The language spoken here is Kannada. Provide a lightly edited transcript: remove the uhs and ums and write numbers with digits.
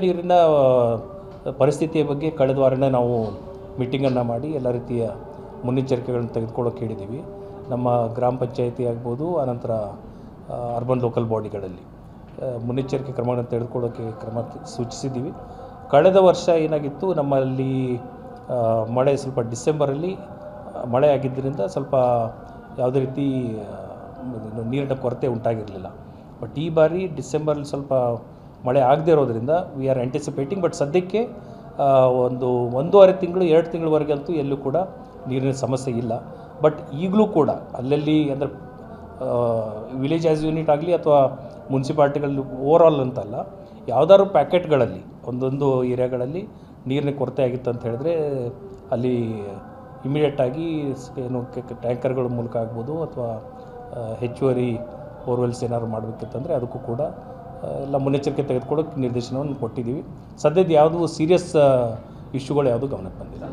ನೀರಿನ ಪರಿಸ್ಥಿತಿಯ ಬಗ್ಗೆ ಕಳೆದ ವಾರನೇ ನಾವು ಮೀಟಿಂಗನ್ನು ಮಾಡಿ ಎಲ್ಲ ರೀತಿಯ ಮುನ್ನೆಚ್ಚರಿಕೆಗಳನ್ನು ತೆಗೆದುಕೊಳ್ಳೋಕೆ ಹೇಳಿದ್ದೀವಿ. ನಮ್ಮ ಗ್ರಾಮ ಪಂಚಾಯಿತಿ ಆಗ್ಬೋದು, ಆನಂತರ ಅರ್ಬನ್ ಲೋಕಲ್ ಬಾಡಿಗಳಲ್ಲಿ ಮುನ್ನೆಚ್ಚರಿಕೆ ಕ್ರಮಗಳನ್ನು ತೆಗೆದುಕೊಳ್ಳೋಕ್ಕೆ ಸೂಚಿಸಿದ್ದೀವಿ. ಕಳೆದ ವರ್ಷ ಏನಾಗಿತ್ತು, ನಮ್ಮಲ್ಲಿ ಮಳೆ ಸ್ವಲ್ಪ ಡಿಸೆಂಬರಲ್ಲಿ ಮಳೆ ಆಗಿದ್ದರಿಂದ ಸ್ವಲ್ಪ ಯಾವುದೇ ರೀತಿ ನೀರಿನ ಕೊರತೆ ಉಂಟಾಗಿರಲಿಲ್ಲ. ಬಟ್ ಈ ಬಾರಿ ಡಿಸೆಂಬರಲ್ಲಿ ಸ್ವಲ್ಪ ಮಳೆ ಆಗದೇ ಇರೋದ್ರಿಂದ ವಿ ಆರ್ ಆ್ಯಂಟಿಸಿಪೇಟಿಂಗ್. ಬಟ್ ಸದ್ಯಕ್ಕೆ ಒಂದು 1.5 ತಿಂಗಳು 2 ತಿಂಗಳವರೆಗಂತೂ ಎಲ್ಲೂ ಕೂಡ ನೀರಿನ ಸಮಸ್ಯೆ ಇಲ್ಲ. ಬಟ್ ಈಗಲೂ ಕೂಡ ಅಲ್ಲಲ್ಲಿ ಅಂದರೆ ವಿಲೇಜ್ ಆ್ಯಸ್ ಯೂನಿಟ್ ಆಗಲಿ ಅಥವಾ ಮುನ್ಸಿಪಾಲ್ಟಿಗಳಲ್ಲಿ ಓವರಾಲ್ ಅಂತಲ್ಲ, ಯಾವುದಾದ್ರು ಪ್ಯಾಕೆಟ್ಗಳಲ್ಲಿ ಒಂದೊಂದು ಏರಿಯಾಗಳಲ್ಲಿ ನೀರಿನ ಕೊರತೆ ಆಗಿತ್ತು ಅಂತ ಹೇಳಿದ್ರೆ ಅಲ್ಲಿ ಇಮಿಡಿಯೇಟಾಗಿ ಏನು ಟ್ಯಾಂಕರ್ಗಳ ಮೂಲಕ ಆಗ್ಬೋದು ಅಥವಾ ಹೆಚ್ಚುವರಿ ಬೋರ್ವೆಲ್ಸ್ ಏನಾದ್ರು ಮಾಡಬೇಕಿತ್ತಂದರೆ ಅದಕ್ಕೂ ಕೂಡ ಎಲ್ಲ ಮುನ್ನೆಚ್ಚರಿಕೆ ತೆಗೆದುಕೊಳ್ಳೋಕೆ ನಿರ್ದೇಶನವನ್ನು ಕೊಟ್ಟಿದ್ದೀವಿ. ಸದ್ಯದ ಯಾವುದೂ ಸೀರಿಯಸ್ ಇಶ್ಯೂಗಳು ಯಾವುದೂ ಗಮನಕ್ಕೆ ಬಂದಿಲ್ಲ.